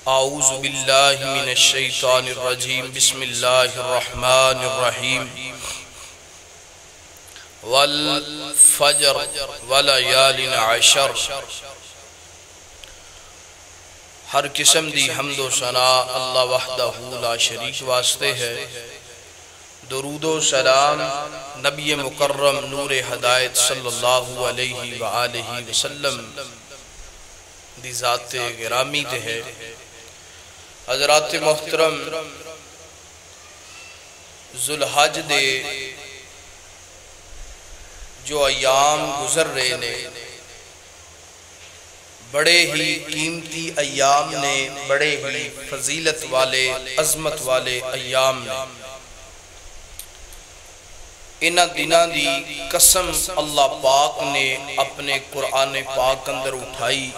اعوذ باللہ من الشیطان الرجیم بسم اللہ الرحمن الرحیم والفجر ولیال عشر۔ ہر قسم دی حمد و ثنا اللہ وحدہ لا شریک واسطے ہے۔ درود و سلام نبی مکرم نور ہدایت صلی اللہ علیہ وآلہ وسلم دی ذات گرامی تے ہے۔ حضرات محترم، ذوالحج دے جو ایام گزر رہے نے بڑے ہی قیمتی ایام نے، بڑے ہی فضیلت والے عظمت والے ایام نے۔ انہ دنہ دی قسم اللہ پاک نے اپنے قرآن پاک اندر اٹھائی،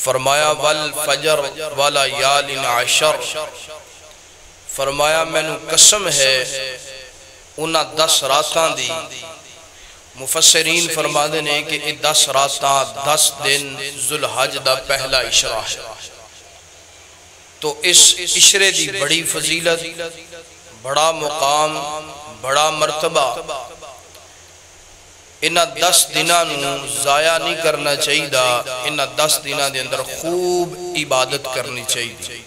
فرمایا والفجر ولیال عشر، فرمایا میں نو قسم ہے انہ 10 راتاں دی۔ مفسرین فرما دینے کہ 10 راتاں 10 دن ذوالحج دا پہلا عشرہ ہے۔ تو اس عشرے دی بڑی فضیلت، بڑا مقام، بڑا مرتبہ، انہ 10 دنہ نو ضائع نہیں کرنا چاہیے دا۔ انہ 10 دنہ دے اندر خوب عبادت کرنی چاہیے،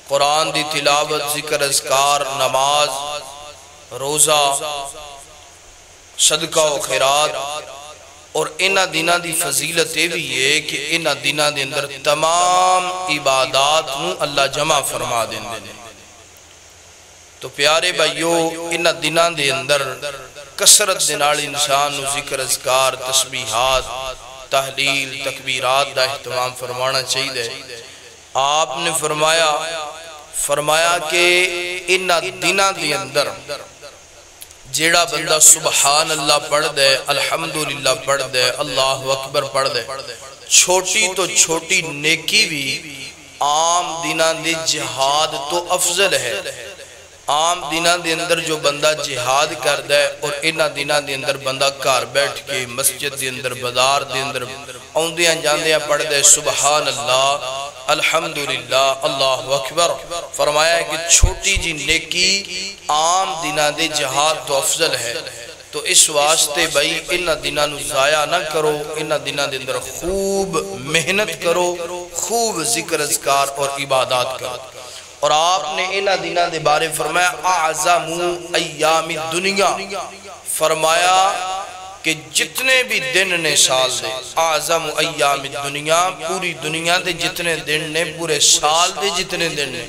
قرآن دی تلاوت، ذکر اذکار، نماز، روزہ، صدقہ و خیرات۔ اور انہ دنہ دی فضیلت یہ بھی ہے کہ انہ دنہ دے اندر تمام عبادات نو اللہ جمع فرما دیں دے۔ تو پیارے بھائیو، انہ دنہ دے اندر کثرت دنال انسان نو ذکر اذکار، تسبیحات، تحلیل، تکبیرات دا اہتمام فرمانا چاہیے۔ آپ نے فرمایا کہ انہ دنہ دے اندر جیڑا بندہ سبحان اللہ پڑھ دے، الحمدللہ پڑھ دے، اللہ اکبر پڑھ دے، چھوٹی تو چھوٹی نیکی بھی عام دنہ دے جہاد تو افضل ہے۔ عام دنہ دے اندر جو بندہ جہاد کر دے اور انہ دنہ دے اندر بندہ کار بیٹھ کے مسجد دے اندر، بازار دے اندر اوندیاں جاندیاں پڑھ دے سبحان اللہ، الحمدللہ، اللہ اکبر، فرمایا ہے کہ چھوٹی جی نیکی عام دنہ دے جہاد تو افضل ہے۔ تو اس واسطے بھائی انہ دنہ نو ضائع نہ کرو، انہ دنہ دے اندر خوب محنت کرو، خوب ذکر اذکار اور عبادات کرو۔ اور آپ نے انہ دنہ دے بارے فرمایا اعظم ایام الدنیا، فرمایا کہ جتنے بھی دن نے سال دے، اعظم ایام الدنیا، پوری دنیا دے جتنے دن نے، پورے سال دے جتنے دن نے،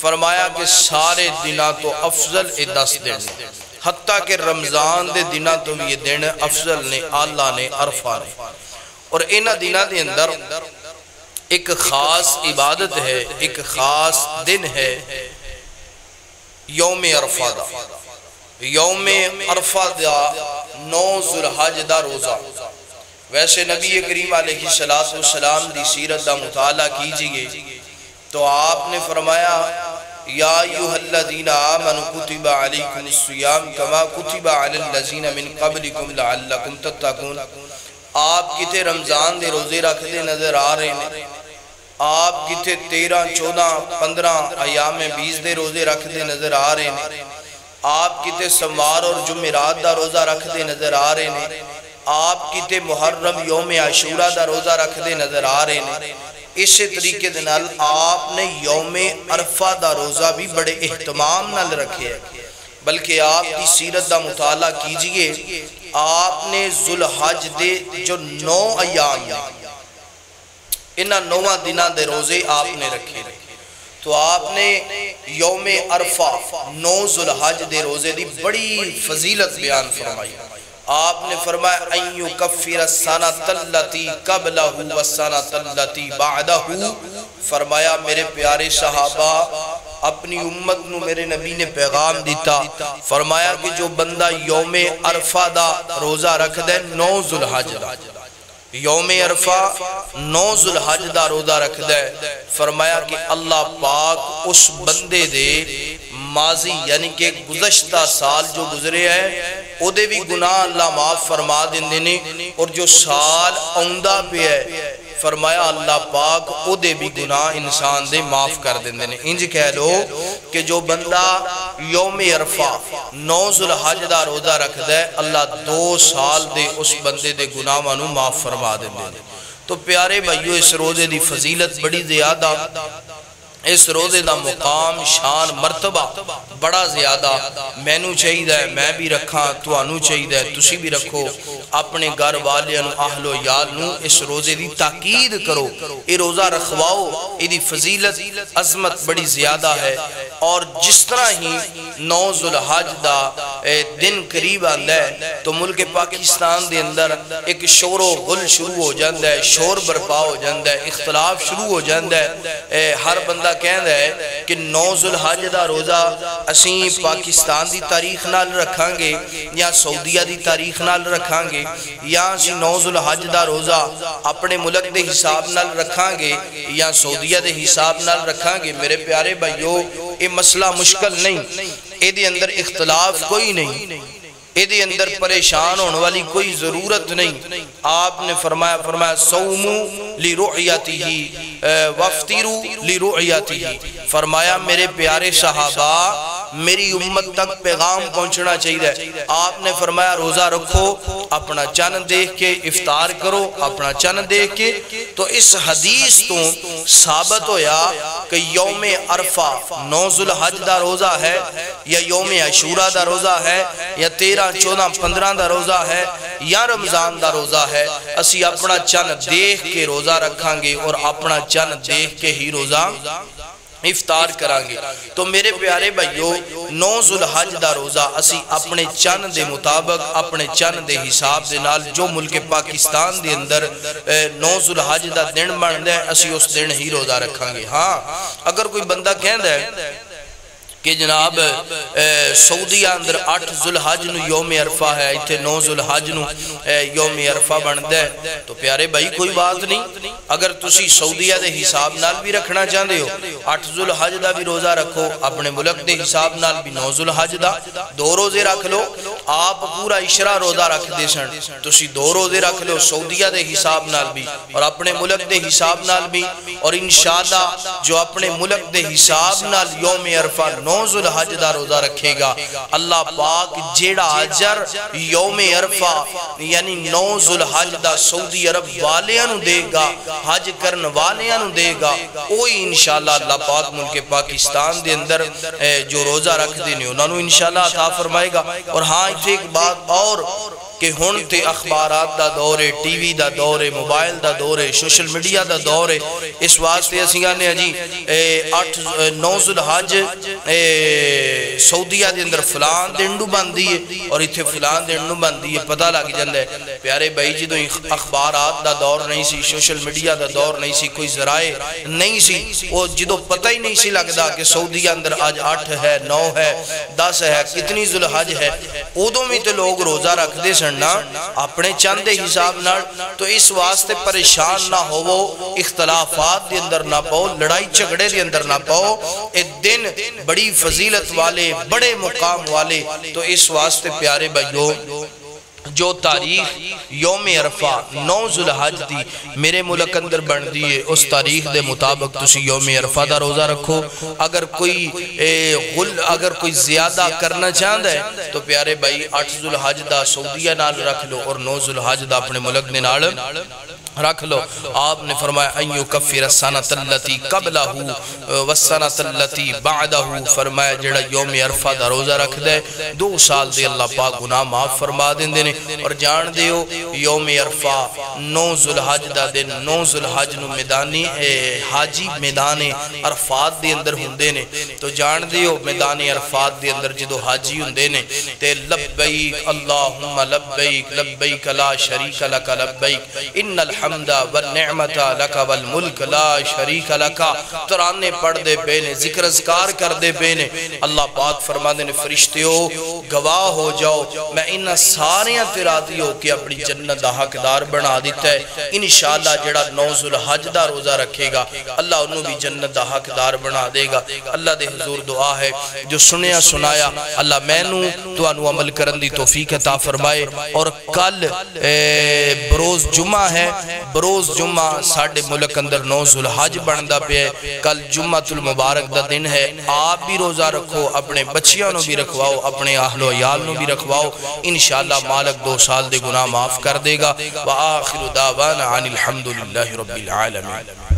فرمایا کہ سارے دنہ تو افضل 10 دن نے، حتیٰ کہ رمضان دے دنہ تو یہ دن افضل نے، اللہ نے، عرفہ نے۔ اور انہ دنہ دے اندر ایک خاص عبادت ہے، ایک خاص دن ہے، یوم عرفہ دا۔ یوم عرفہ دا 9 ذوالحج دا روزہ۔ ویسے نبی کریم علیہ السلام دی سیرت دا مطالعہ کیجئے تو آپ نے فرمایا یا ایھا الذین آمنوا کتب علیکم الصیام کما کتب علی الذین من قبلکم لعلکم تتقون۔ آپ کتے رمضان دے روزے رکھ دے نظر آ رہے ہیں، آپ کتے 13، 14، 15 ایام 20 دے روزے رکھ دے نظر آ رہے ہیں، آپ کتے سوار اور جمعرات دا روزہ رکھ دے نظر آ رہے ہیں، آپ کتے محرم یوم عاشورہ دا روزہ رکھ دے نظر آ رہے ہیں۔ اسی طریقے دنال آپ نے یوم عرفہ دا روزہ بھی بڑے اہتمام نال رکھے ہیں، بلکہ آپ کی سیرت دا مطالعہ کیجئے، آپ نے ذوالحج دے جو 9 ایام نے، انہ 9 دنہ دے روزے آپ نے رکھے رہے۔ تو آپ نے یوم عرفہ 9 ذوالحج دے روزے دی بڑی فضیلت بیان فرمائی۔ آپ نے فرمایا ان یکفر السنۃ التی قبلہ والسنۃ التی بعدہ، فرمایا میرے پیارے صحابہ، اپنی امت نو میرے نبی نے پیغام دیتا، فرمایا کہ جو بندہ یوم عرفہ دا روزہ رکھ دے 9 ذوالحج دا، یوم عرفہ 9 ذوالحج دا روزہ رکھ دے، فرمایا کہ اللہ پاک اس بندے دے ماضی یعنی کہ گزشتہ سال جو گزرے ہیں او دے بھی گناہ اللہ معاف فرما دیندے نے، اور جو سال اوندہ پہ ہے فرمایا اللہ پاک او دے بھی گناہ انسان دے معاف کر دیندے نے۔ انج کہہ لو کہ جو بندہ یوم عرفہ 9 ذوالحج دا روزہ رکھ دے اللہ 2 سال دے اس بندے دے گناہ مانو معاف فرما دیندے نے۔ تو پیارے بھائیو اس روزے دی فضیلت بڑی زیادہ، اس روزے دا مقام شان مرتبہ بڑا زیادہ، میں نو چاہیے میں بھی رکھاں، توانو چاہیے تسی بھی رکھو، اپنے گھر والے اہل و یال نو اس روزے دی تاکید کرو، یہ روزہ رکھواؤ، یہ دی فضیلت عظمت بڑی زیادہ ہے۔ اور جس طرح ہی 9 ذوالحج دا دن قریب آندا ہے تو ملک پاکستان دے اندر ایک شور و غل شروع ہو جاندا ہے، شور برپا ہو جاندا ہے، اختلاف شروع ہو جاندا ہے۔ ہر بندہ کہندا ہے کہ 9 ذوالحج دا روزہ اسیں پاکستان دی تاریخ نال رکھاں گے یا سعودیہ دی تاریخ نال رکھاں گے، یا اسی 9 ذوالحج دا روزہ اپنے ملک دے حساب نال رکھاں گے یا سعودیہ دے حساب نال رکھاں گے۔ میرے پیارے بھائیو یہ مسئلہ مشکل نہیں، اے دے اندر اختلاف کوئی نہیں، اے دے اندر پریشان ہونے والی کوئی ضرورت نہیں۔ آپ نے فرمایا صومو لرؤیتہ وافطروا لرؤیتہ، فرمایا میرے پیارے صحابہ میری امت تک پیغام پہنچنا چاہیے۔ آپ نے فرمایا روزہ رکھو، اپنا چند دیکھ کے افطار کرو، اپنا چند دیکھ کے۔ تو اس حدیث تو ثابت ہویا کہ یوم عرفہ 9 ذوالحج دا روزہ ہے یا یوم عاشوراء دا روزہ ہے یا 13 14 15 دا روزہ ہے یا رمضان دا روزہ ہے، اسی اپنا چند دیکھ کے روزہ رکھاں گے اور اپنا چند دیکھ کے ہی روزہ افطار کریں گے۔ تو میرے پیارے بھائیو 9 ذوالحج دا روزہ اسی اپنے چند دے مطابق اپنے چند دے حساب دے نال جو ملک پاکستان دے اندر 9 ذوالحج دا دن بندا ہے اسی اس دن ہی روزہ رکھاں گے۔ ہاں اگر کوئی بندہ کہندا ہے کہ جناب سعودیہ اندر 8 ذوالحج نو یوم عرفہ ہے، ایتھے 9 ذوالحج نو یوم عرفہ بندا ہے، تو پیارے بھائی کوئی بات نہیں، اگر تسی سعودیہ دے حساب نال بھی رکھنا چاہندے ہو 8 ذوالحج دا بھی روزہ رکھو، اپنے ملک دے حساب نال بھی 9 ذوالحج دا 2 روزے رکھ لو۔ آپ پورا عشرہ روزہ رکھ دے سن، تسی 2 روزے رکھ لو سعودیہ دے حساب نال بھی اور اپنے ملک دے حساب نال بھی، اور انشاءاللہ جو اپنے ملک دے حساب نال یوم عرفہ 9 ذوالحج دا روزہ رکھے گا، اللہ پاک جیڑا اجر یوم عرفہ یعنی 9 ذوالحج دا سعودی عرب والیاں نو دے گا، حج کرن والیاں نو دے گا، اوہی انشاءاللہ اللہ پاک ملک پاکستان دے اندر جو روزہ رکھ دینے انہوں نے انشاءاللہ عطا فرمائے گا۔ اور ہاں ایک بات اور کہ ہن تے اخبارات دا دور ہے، ٹی وی دا دور ہے، موبائل دا دور ہے، سوشل میڈیا دا دور ہے، اس واسطے اسیاں نے جی 9 ذوالحج سعودیہ دے اندر فلان دن نو بندی ہے اور ایتھے فلان دن نو بندی ہے، پتہ لگ جاندا ہے۔ پیارے بھائی جدوں اخبارات دا دور نہیں سی، سوشل میڈیا دا دور نہیں سی، کوئی ذرائع نہیں سی، وہ جدوں پتہ ہی نہیں سی لگدا کہ سعودیہ اندر آج 8 ہے 9 ہے 10 ہے کتنی ذوالحج ہے، ادوں بھی تے لوگ روزہ رکھ دے اپنے چند حساب نال۔ تو اس واسطے پریشان نہ ہوو، اختلافات دے اندر نہ پاؤ، لڑائی جھگڑے دے اندر نہ پاؤ، اے دن بڑی فضیلت والے بڑے مقام والے۔ تو اس واسطے پیارے بھائیو جو تاریخ یوم عرفہ 9 ذوالحج دی میرے ملک اندر بن دیئے اس تاریخ دے مطابق تسی یوم عرفہ دا روزہ رکھو۔ اگر کوئی زیادہ کرنا چاہتا ہے تو پیارے بھائی 8 ذوالحج دا سعودیہ نال رکھ لو اور 9 ذوالحج دا اپنے ملک دے نال رکھ لو۔ آپ نے فرمایا ایو کفر السنۃ التی قبلہ والسنۃ التی بعدہ، فرمایا جڑا یوم عرفہ دا روزہ رکھ دے 2 سال دے اللہ پاک گناہ معاف فرما دیندے نے۔ اور جان دیو یوم عرفہ 9 ذوالحج دا دن 9 ذوالحج نو میدانی حاجی میدان عرفات دے اندر ہوندے نے، تو جان دیو میدان عرفات دے اندر جدو حاجی ہوندے نے تے لبیک اللہم لبیک لبیک لا شریک لک لبیک ان الحمد والنعمت لک والملک لا شریک لک، ترانے پڑھ دے بینے ذکر اذکار کر دے بینے۔ اللہ پاک فرما دے نے فرشتیو گواہ ہو جاؤ میں انہا ساریاں ترادی ہو کہ اپنی جنت دا حقدار بنا دیتا ہے۔ انشاءاللہ جڑا 9 ذوالحج دا روزہ رکھے گا اللہ انہوں بھی جنت دا حقدار بنا دے گا۔ اللہ دے حضور دعا ہے جو سنیا سنایا اللہ میں نو تو انو عمل کرن دی توفیق عطا فرمائے۔ اور کل بروز جمعہ ہے بروز جمعہ ساڑھے ملک اندر 9 ذوالحج بندہ پہ ہے، کل جمعہ المبارک دا دن ہے، آپ بھی روزہ رکھو، اپنے بچیاں نو بھی رکھواؤ، اپنے اہل و عیال نو بھی رکھواؤ، انشاءاللہ مالک 2 سال دے گناہ معاف کر دے گا۔ وآخر دعوانا عن الحمدللہ رب العالمین۔